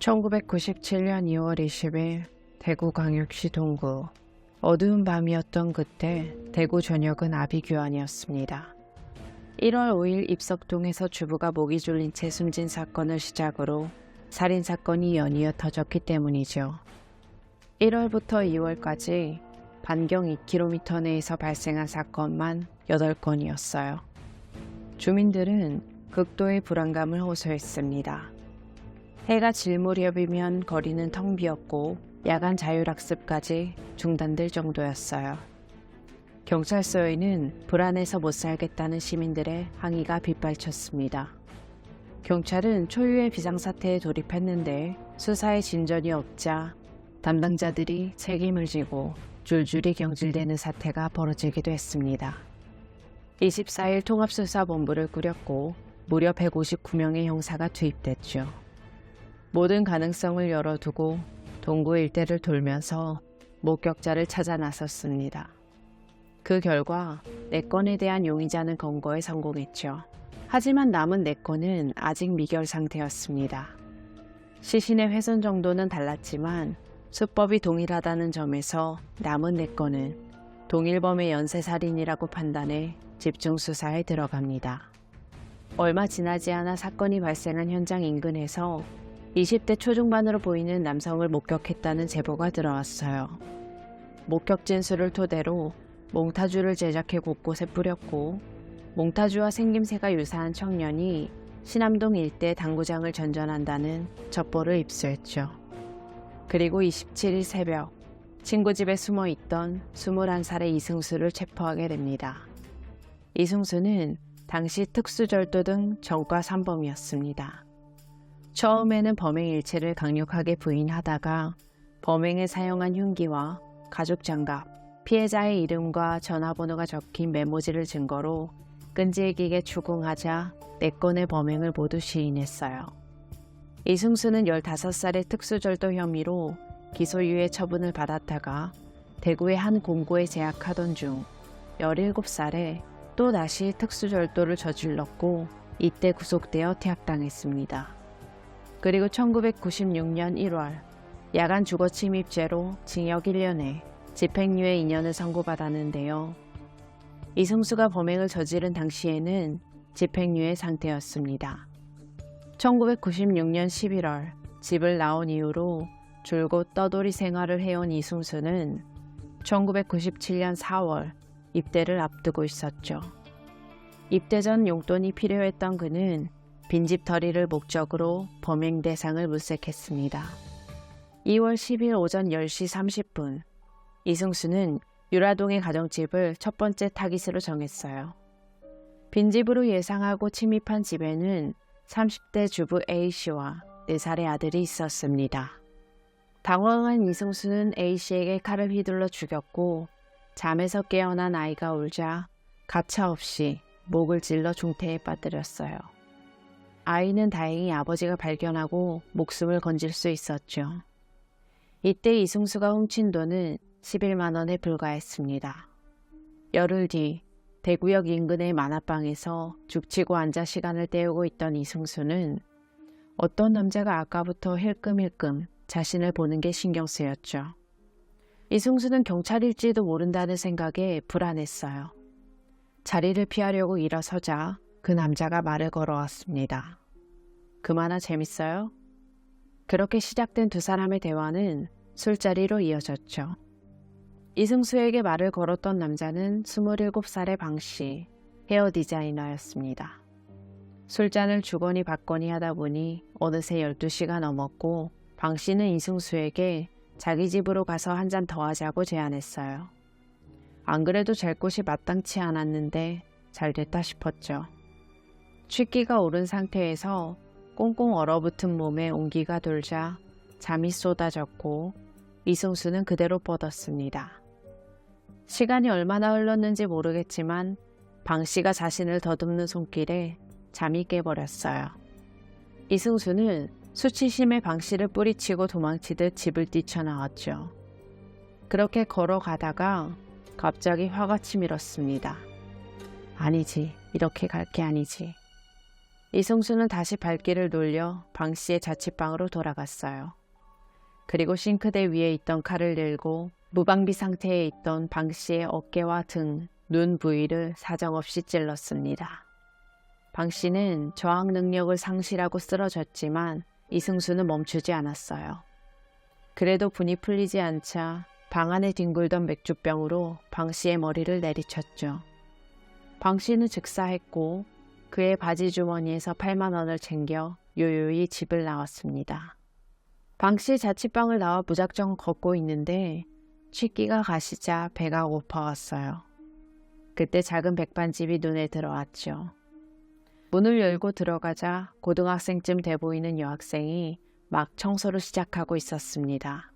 1997년 2월 20일 대구광역시 동구. 어두운 밤이었던 그때 대구 전역은 아비규환이었습니다. 1월 5일 입석동에서 주부가 목이 졸린 채 숨진 사건을 시작으로 살인사건이 연이어 터졌기 때문이죠. 1월부터 2월까지 반경 2km 내에서 발생한 사건만 8건이었어요. 주민들은 극도의 불안감을 호소했습니다. 해가 질 무렵이면 거리는 텅 비었고 야간 자율학습까지 중단될 정도였어요. 경찰서에는 불안해서 못 살겠다는 시민들의 항의가 빗발쳤습니다. 경찰은 초유의 비상사태에 돌입했는데 수사에 진전이 없자 담당자들이 책임을 지고 줄줄이 경질되는 사태가 벌어지기도 했습니다. 24일 통합수사본부를 꾸렸고 무려 159명의 형사가 투입됐죠. 모든 가능성을 열어두고 동구 일대를 돌면서 목격자를 찾아 나섰습니다. 그 결과 4건에 대한 용의자는 검거에 성공했죠. 하지만 남은 4건은 아직 미결 상태였습니다. 시신의 훼손 정도는 달랐지만 수법이 동일하다는 점에서 남은 4건은 동일범의 연쇄살인이라고 판단해 집중 수사에 들어갑니다. 얼마 지나지 않아 사건이 발생한 현장 인근에서 20대 초중반으로 보이는 남성을 목격했다는 제보가 들어왔어요. 목격 진술을 토대로 몽타주를 제작해 곳곳에 뿌렸고 몽타주와 생김새가 유사한 청년이 신암동 일대 당구장을 전전한다는 첩보를 입수했죠. 그리고 27일 새벽 친구 집에 숨어 있던 21살의 이승수를 체포하게 됩니다. 이승수는 당시 특수절도 등 전과 3범이었습니다. 처음에는 범행 일체를 강력하게 부인하다가 범행에 사용한 흉기와 가죽장갑, 피해자의 이름과 전화번호가 적힌 메모지를 증거로 끈질기게 추궁하자 4건의 범행을 모두 시인했어요. 이승수는 15살의 특수절도 혐의로 기소유예 처분을 받았다가 대구의 한 공고에 재학하던 중 17살에 또다시 특수절도를 저질렀고 이때 구속되어 퇴학당했습니다. 그리고 1996년 1월 야간 주거침입죄로 징역 1년에 집행유예 2년을 선고받았는데요. 이승수가 범행을 저지른 당시에는 집행유예 상태였습니다. 1996년 11월 집을 나온 이후로 줄곧 떠돌이 생활을 해온 이승수는 1997년 4월 입대를 앞두고 있었죠. 입대 전 용돈이 필요했던 그는 빈집 털이를 목적으로 범행 대상을 물색했습니다. 2월 10일 오전 10시 30분 이승수는 유라동의 가정집을 첫 번째 타깃으로 정했어요. 빈집으로 예상하고 침입한 집에는 30대 주부 A씨와 4살의 아들이 있었습니다. 당황한 이승수는 A씨에게 칼을 휘둘러 죽였고 잠에서 깨어난 아이가 울자 가차없이 목을 찔러 중태에 빠뜨렸어요. 아이는 다행히 아버지가 발견하고 목숨을 건질 수 있었죠. 이때 이승수가 훔친 돈은 11만 원에 불과했습니다. 열흘 뒤 대구역 인근의 만화방에서 죽치고 앉아 시간을 때우고 있던 이승수는 어떤 남자가 아까부터 힐끔힐끔 자신을 보는 게 신경 쓰였죠. 이승수는 경찰일지도 모른다는 생각에 불안했어요. 자리를 피하려고 일어서자 그 남자가 말을 걸어왔습니다. 그마나 재밌어요? 그렇게 시작된 두 사람의 대화는 술자리로 이어졌죠. 이승수에게 말을 걸었던 남자는 27살의 방씨, 헤어 디자이너였습니다. 술잔을 주거니 받거니 하다 보니 어느새 12시가 넘었고 방씨는 이승수에게 자기 집으로 가서 한 잔 더 하자고 제안했어요. 안 그래도 잘 곳이 마땅치 않았는데 잘 됐다 싶었죠. 취기가 오른 상태에서 꽁꽁 얼어붙은 몸에 온기가 돌자 잠이 쏟아졌고 이승수는 그대로 뻗었습니다. 시간이 얼마나 흘렀는지 모르겠지만 방씨가 자신을 더듬는 손길에 잠이 깨버렸어요. 이승수는 수치심에 방씨를 뿌리치고 도망치듯 집을 뛰쳐나왔죠. 그렇게 걸어가다가 갑자기 화가 치밀었습니다. 아니지, 이렇게 갈 게 아니지. 이승수는 다시 발길을 돌려 방 씨의 자취방으로 돌아갔어요. 그리고 싱크대 위에 있던 칼을 들고 무방비 상태에 있던 방 씨의 어깨와 등, 눈 부위를 사정없이 찔렀습니다. 방 씨는 저항 능력을 상실하고 쓰러졌지만 이승수는 멈추지 않았어요. 그래도 분이 풀리지 않자 방 안에 뒹굴던 맥주병으로 방 씨의 머리를 내리쳤죠. 방 씨는 즉사했고 그의 바지 주머니에서 8만 원을 챙겨 요요히 집을 나왔습니다. 방 씨 자취방을 나와 무작정 걷고 있는데 취기가 가시자 배가 고파왔어요. 그때 작은 백반집이 눈에 들어왔죠. 문을 열고 들어가자 고등학생쯤 돼 보이는 여학생이 막 청소를 시작하고 있었습니다.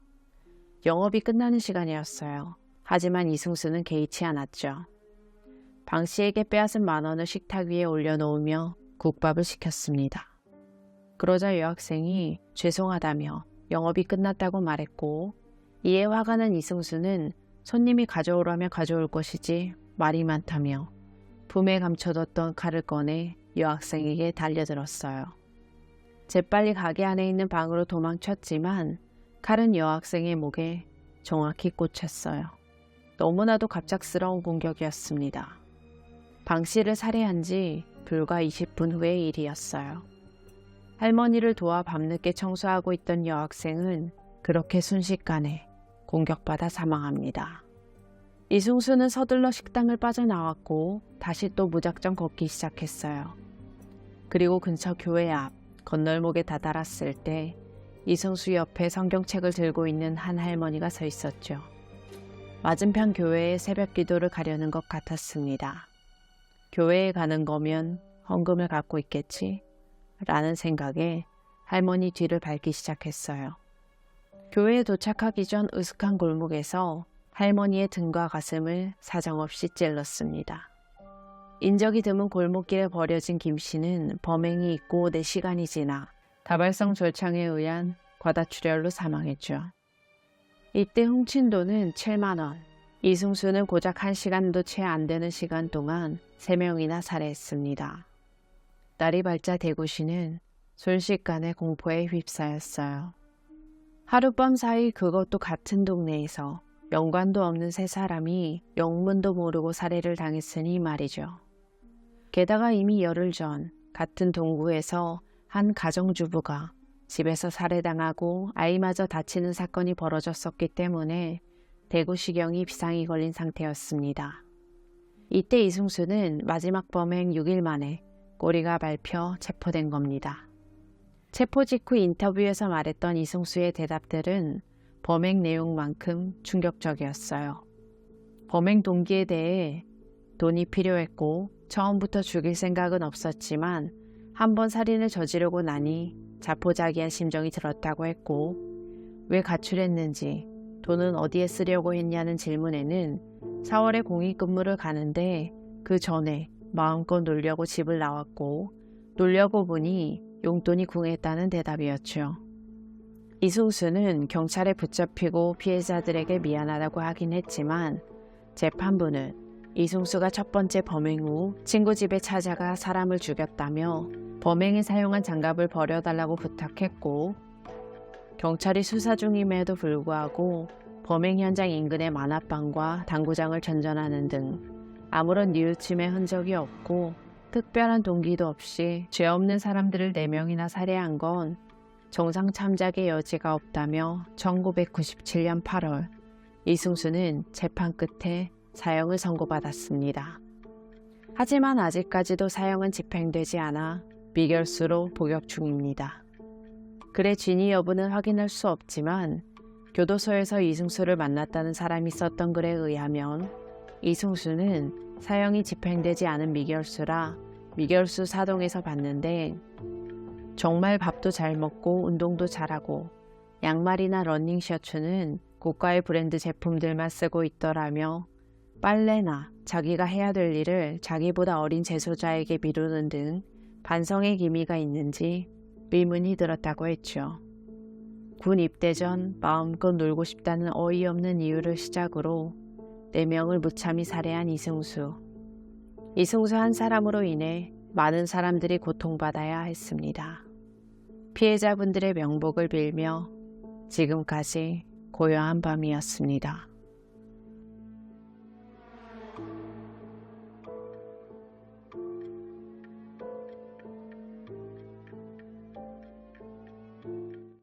영업이 끝나는 시간이었어요. 하지만 이승수는 개의치 않았죠. 방 씨에게 빼앗은 10,000 원을 식탁 위에 올려놓으며 국밥을 시켰습니다. 그러자 여학생이 죄송하다며 영업이 끝났다고 말했고 이에 화가 난 이승수는 손님이 가져오라면 가져올 것이지 말이 많다며 품에 감춰뒀던 칼을 꺼내 여학생에게 달려들었어요. 재빨리 가게 안에 있는 방으로 도망쳤지만 칼은 여학생의 목에 정확히 꽂혔어요. 너무나도 갑작스러운 공격이었습니다. 방 씨를 살해한 지 불과 20분 후의 일이었어요. 할머니를 도와 밤늦게 청소하고 있던 여학생은 그렇게 순식간에 공격받아 사망합니다. 이승수는 서둘러 식당을 빠져나왔고 다시 또 무작정 걷기 시작했어요. 그리고 근처 교회 앞 건널목에 다다랐을 때 이승수 옆에 성경책을 들고 있는 한 할머니가 서 있었죠. 맞은편 교회에 새벽 기도를 가려는 것 같았습니다. 교회에 가는 거면 헌금을 갖고 있겠지? 라는 생각에 할머니 뒤를 밟기 시작했어요. 교회에 도착하기 전 으슥한 골목에서 할머니의 등과 가슴을 사정없이 찔렀습니다. 인적이 드문 골목길에 버려진 김 씨는 범행이 있고 4시간이 지나 다발성 절창에 의한 과다출혈로 사망했죠. 이때 훔친 돈은 7만 원. 이승수는 고작 1시간도 채 안 되는 시간 동안 3명이나 살해했습니다. 날이 밝자 대구시는 순식간에 공포에 휩싸였어요. 하룻밤 사이 그것도 같은 동네에서 연관도 없는 3사람이 영문도 모르고 살해를 당했으니 말이죠. 게다가 이미 열흘 전 같은 동구에서 한 가정주부가 집에서 살해당하고 아이마저 다치는 사건이 벌어졌었기 때문에 대구시경이 비상이 걸린 상태였습니다. 이때 이승수는 마지막 범행 6일 만에 꼬리가 밟혀 체포된 겁니다. 체포 직후 인터뷰에서 말했던 이승수의 대답들은 범행 내용만큼 충격적이었어요. 범행 동기에 대해 돈이 필요했고 처음부터 죽일 생각은 없었지만 한번 살인을 저지르고 나니 자포자기한 심정이 들었다고 했고 왜 가출했는지 돈은 어디에 쓰려고 했냐는 질문에는 4월에 공익근무를 가는데 그 전에 마음껏 놀려고 집을 나왔고 놀려고 보니 용돈이 궁했다는 대답이었죠. 이승수는 경찰에 붙잡히고 피해자들에게 미안하다고 하긴 했지만 재판부는 이승수가 첫 번째 범행 후 친구 집에 찾아가 사람을 죽였다며 범행에 사용한 장갑을 버려달라고 부탁했고 경찰이 수사 중임에도 불구하고 범행 현장 인근의 만화방과 당구장을 전전하는 등 아무런 뉘우침의 흔적이 없고 특별한 동기도 없이 죄 없는 사람들을 4명이나 살해한 건 정상 참작의 여지가 없다며 1997년 8월 이승수는 재판 끝에 사형을 선고받았습니다. 하지만 아직까지도 사형은 집행되지 않아 미결수로 복역 중입니다. 글의 진위 여부는 확인할 수 없지만 교도소에서 이승수를 만났다는 사람이 썼던 글에 의하면 이승수는 사형이 집행되지 않은 미결수라 미결수 사동에서 봤는데 정말 밥도 잘 먹고 운동도 잘하고 양말이나 러닝 셔츠는 고가의 브랜드 제품들만 쓰고 있더라며 빨래나 자기가 해야 될 일을 자기보다 어린 재소자에게 미루는 등 반성의 기미가 있는지 의문이 들었다고 했죠. 군 입대 전 마음껏 놀고 싶다는 어이없는 이유를 시작으로 4명을 무참히 살해한 이승수. 이승수 한 사람으로 인해 많은 사람들이 고통받아야 했습니다. 피해자분들의 명복을 빌며 지금까지 고요한 밤이었습니다.